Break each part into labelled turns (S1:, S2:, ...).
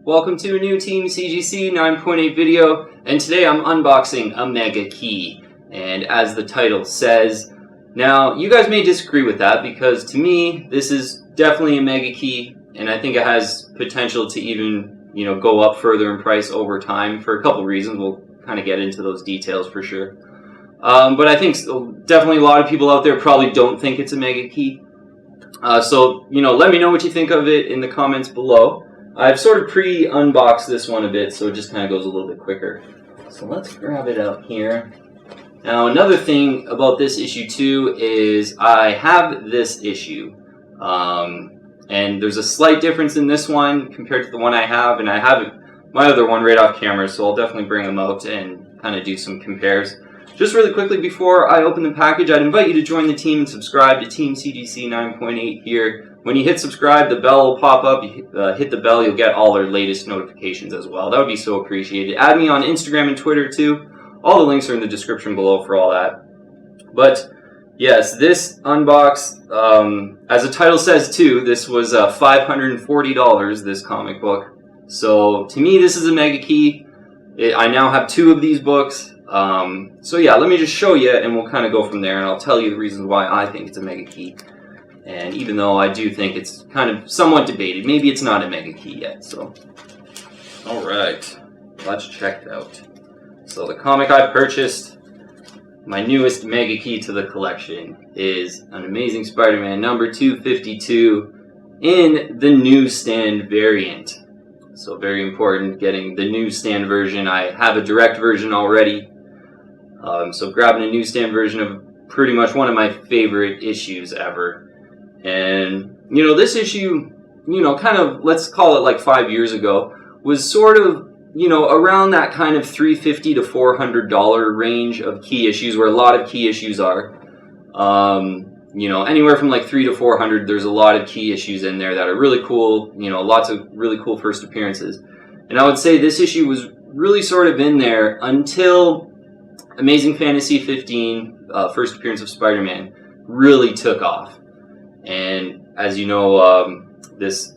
S1: Welcome to a new Team CGC 9.8 video, and today I'm unboxing a Mega Key. And as the title says, now you guys may disagree with that because to me this is definitely a Mega Key, and I think it has potential to even go up further in price over time for a couple reasons. We'll kind of get into those details for sure. But I think definitely a lot of people out there probably don't think it's a Mega Key. So let me know what you think of it in the comments below. I've sort of pre-unboxed this one a bit, so it just kind of goes a little bit quicker. So let's grab it out here. Now, another thing about this issue too is I have this issue. And there's a slight difference in this one compared to the one I have, and I have my other one right off camera, so I'll definitely bring them out and kind of do some compares. Just really quickly before I open the package, I'd invite you to join the team and subscribe to Team CGC 9.8 here. When you hit subscribe, the bell will pop up. You hit the bell, you'll get all our latest notifications as well. That would be so appreciated. Add me on Instagram and Twitter too. All the links are in the description below for all that. But yes, this unbox, as the title says too, this was $540, this comic book. So to me, this is a Mega Key. I now have two of these books. So yeah, let me just show you and we'll kind of go from there, and I'll tell you the reasons why I think it's a Mega Key. And even though I do think it's kind of somewhat debated, maybe it's not a Mega Key yet, so. Alright, let's check it out. So the comic I purchased, my newest Mega Key to the collection, is an Amazing Spider-Man number 252 in the newsstand variant. So very important, getting the newsstand version. I have a direct version already. So grabbing a newsstand version of pretty much one of my favorite issues ever. And, this issue, kind of, let's call it like 5 years ago, was sort of, around that kind of $350 to $400 range of key issues, where a lot of key issues are. Anywhere from like $300 to $400, there's a lot of key issues in there that are really cool, lots of really cool first appearances. And I would say this issue was really sort of in there until Amazing Fantasy 15, first appearance of Spider-Man, really took off. And as you know, this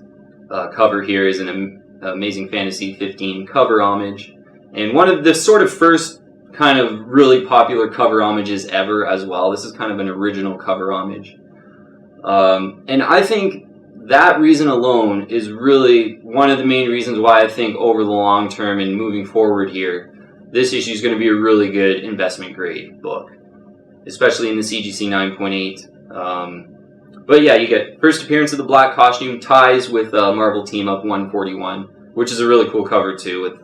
S1: cover here is an Amazing Fantasy 15 cover homage, and one of the sort of first kind of really popular cover homages ever as well. This is kind of an original cover homage. And I think that reason alone is really one of the main reasons why I think over the long term and moving forward here, this issue is going to be a really good investment grade book, especially in the CGC 9.8. But yeah, you get first appearance of the black costume, ties with Marvel Team Up 141, which is a really cool cover too, with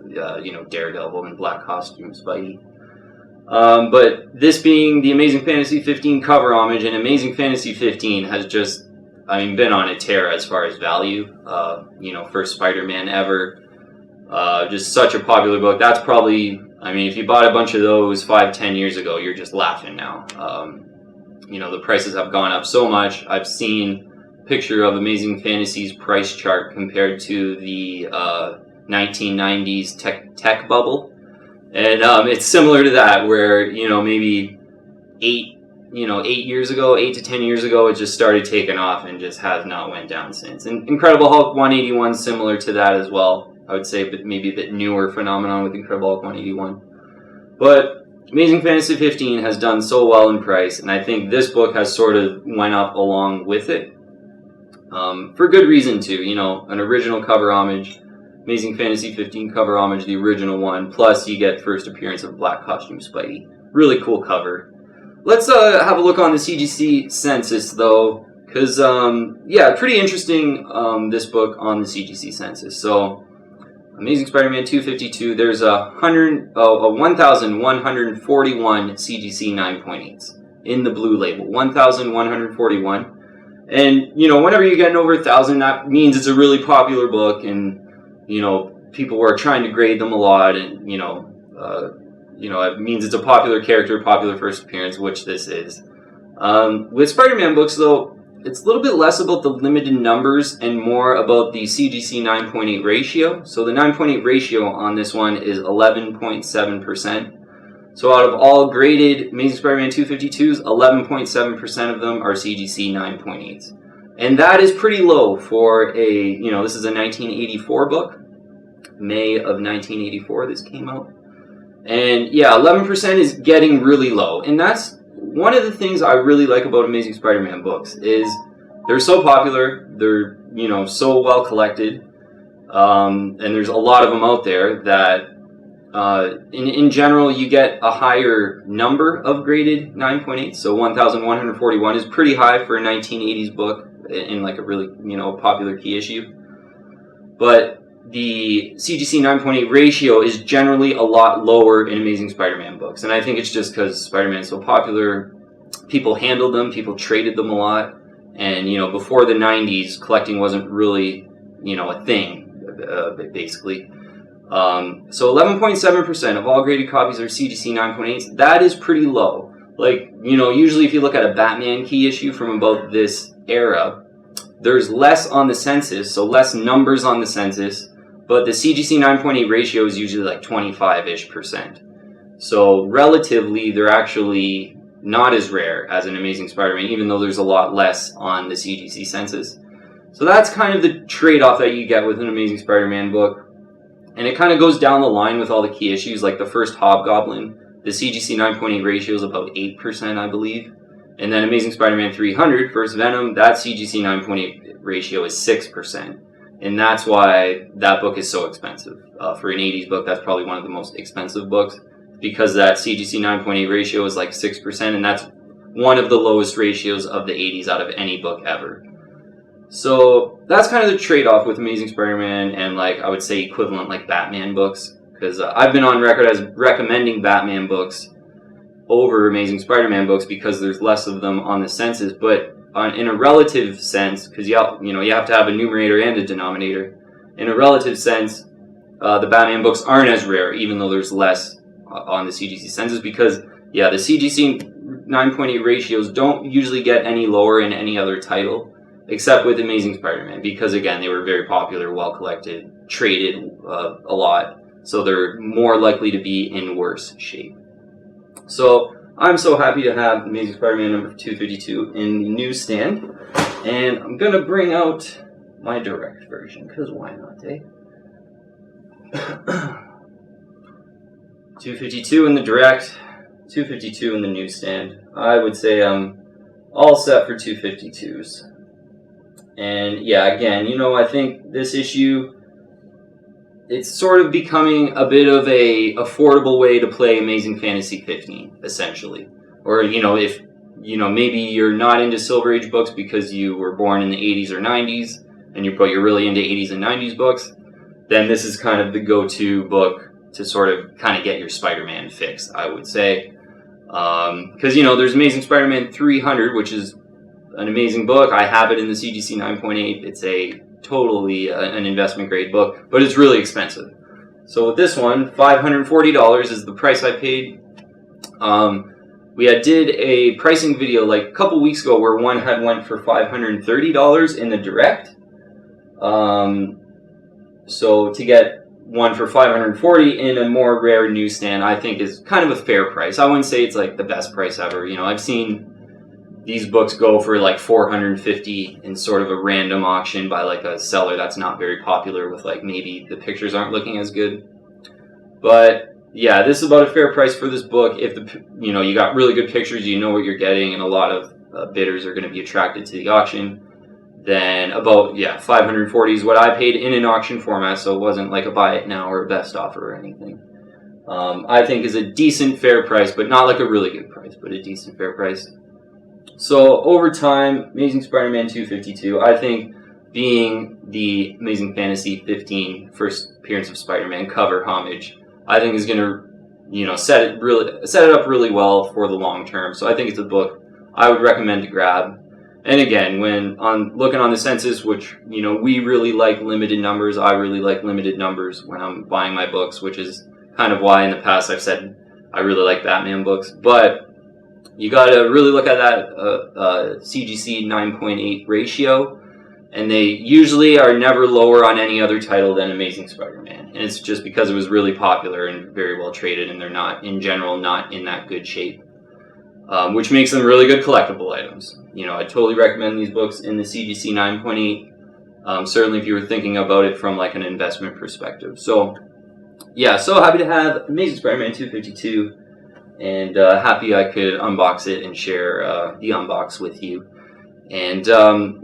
S1: Daredevil and black costume Spidey. But this being the Amazing Fantasy 15 cover homage, and Amazing Fantasy 15 has just, been on a tear as far as value. First Spider-Man ever. Just such a popular book. That's probably, if you bought a bunch of those 5-10 years ago, you're just laughing now. The prices have gone up so much. I've seen a picture of Amazing Fantasy's price chart compared to the 1990s tech bubble. And it's similar to that, where, maybe 8 to 10 years ago, it just started taking off and just has not went down since. And Incredible Hulk 181 similar to that as well. I would say, but maybe a bit newer phenomenon with Incredible Hulk 181. But Amazing Fantasy 15 has done so well in price, and I think this book has sort of went up along with it. For good reason too, an original cover homage, Amazing Fantasy 15 cover homage, the original one, plus you get first appearance of black costume Spidey. Really cool cover. Let's have a look on the CGC census though, because pretty interesting this book on the CGC census. So Amazing Spider-Man 252, there's 1,141 CGC 9.8s in the blue label. 1,141. And, whenever you get over 1,000, that means it's a really popular book, and, people are trying to grade them a lot, and, it means it's a popular character, popular first appearance, which this is. With Spider-Man books, though, it's a little bit less about the limited numbers and more about the CGC 9.8 ratio. So the 9.8 ratio on this one is 11.7%. So out of all graded Amazing Spider-Man 252s, 11.7% of them are CGC 9.8s. And that is pretty low for a, this is a 1984 book. May of 1984 this came out. And yeah, 11% is getting really low. And that's one of the things I really like about Amazing Spider-Man books is they're so popular, they're, you know, so well collected, and there's a lot of them out there that in general you get a higher number of graded 9.8. So 1,141 is pretty high for a 1980s book in like a really, you know, popular key issue. But the CGC 9.8 ratio is generally a lot lower in Amazing Spider-Man books. And I think it's just because Spider-Man is so popular, people handled them, people traded them a lot. And, you know, before the 90s, collecting wasn't really, you know, a thing, basically. So 11.7% of all graded copies are CGC 9.8s. That is pretty low. Like, you know, usually if you look at a Batman key issue from about this era, there's less on the census, so less numbers on the census, but the CGC 9.8 ratio is usually like 25-ish%. So relatively, they're actually not as rare as an Amazing Spider-Man, even though there's a lot less on the CGC census. So that's kind of the trade-off that you get with an Amazing Spider-Man book. And it kind of goes down the line with all the key issues, like the first Hobgoblin. The CGC 9.8 ratio is about 8%, I believe. And then Amazing Spider-Man 300, First Venom, that CGC 9.8 ratio is 6%. And that's why that book is so expensive. For an 80s book, that's probably one of the most expensive books, because that CGC 9.8 ratio is like 6%, and that's one of the lowest ratios of the 80s out of any book ever. So that's kind of the trade-off with Amazing Spider-Man and, like, I would say equivalent like Batman books, because I've been on record as recommending Batman books over Amazing Spider-Man books because there's less of them on the census, but in a relative sense, because you have to have a numerator and a denominator. In a relative sense, the Batman books aren't as rare, even though there's less on the CGC census, because yeah, the CGC 9.8 ratios don't usually get any lower in any other title, except with Amazing Spider-Man, because again, they were very popular, well collected, traded a lot, so they're more likely to be in worse shape. So I'm so happy to have Amazing Spider-Man number 252 in the newsstand, and I'm going to bring out my direct version, because why not, eh? 252 in the direct, 252 in the newsstand. I would say I'm all set for 252s. And yeah, again, you know, I think this issue, it's sort of becoming a bit of a affordable way to play Amazing Fantasy 15, essentially. Or, you know, if, you know, maybe you're not into Silver Age books because you were born in the 80s or 90s, and you're really into 80s and 90s books, then this is kind of the go-to book to sort of kind of get your Spider-Man fix, I would say. Because, you know, there's Amazing Spider-Man 300, which is an amazing book. I have it in the CGC 9.8. It's a totally an investment grade book, but it's really expensive. So with this one, $540 is the price I paid. We did a pricing video like a couple weeks ago where one had went for $530 in the direct. So to get one for $540 in a more rare newsstand, I think is kind of a fair price. I wouldn't say it's like the best price ever. You know, I've seen these books go for like $450 in sort of a random auction by like a seller that's not very popular, with like maybe the pictures aren't looking as good. But yeah, this is about a fair price for this book. If you got really good pictures, you know what you're getting, and a lot of bidders are going to be attracted to the auction, then about, yeah, $540 is what I paid in an auction format, so it wasn't like a buy it now or a best offer or anything. I think is a decent fair price, but not like a really good price, but a decent fair price. So over time, Amazing Spider-Man 252, I think, being the Amazing Fantasy 15 first appearance of Spider-Man cover homage, I think is going to, you know, set it up really well for the long term. So I think it's a book I would recommend to grab. And again, when looking on the census, which, you know, we really like limited numbers, I really like limited numbers when I'm buying my books, which is kind of why in the past I've said I really like Batman books. But you got to really look at that CGC 9.8 ratio, and they usually are never lower on any other title than Amazing Spider-Man. And it's just because it was really popular and very well traded, and they're not, in general, not in that good shape, which makes them really good collectible items. You know, I totally recommend these books in the CGC 9.8 certainly if you were thinking about it from like an investment perspective. So yeah, so happy to have Amazing Spider-Man 252, and happy I could unbox it and share the unbox with you. And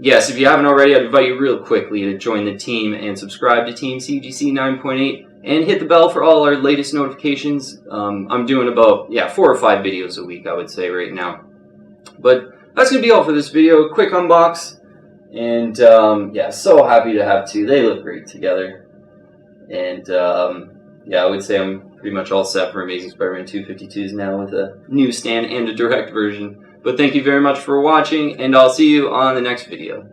S1: yes, if you haven't already, I'd invite you real quickly to join the team and subscribe to Team CGC 9.8 and hit the bell for all our latest notifications. I'm doing about 4 or 5 videos a week, I would say, right now. But that's going to be all for this video. Quick unbox. And yeah, so happy to have two. They look great together. And yeah, I would say I'm pretty much all set for Amazing Spider-Man 252s now with a newsstand and a direct version. But thank you very much for watching, and I'll see you on the next video.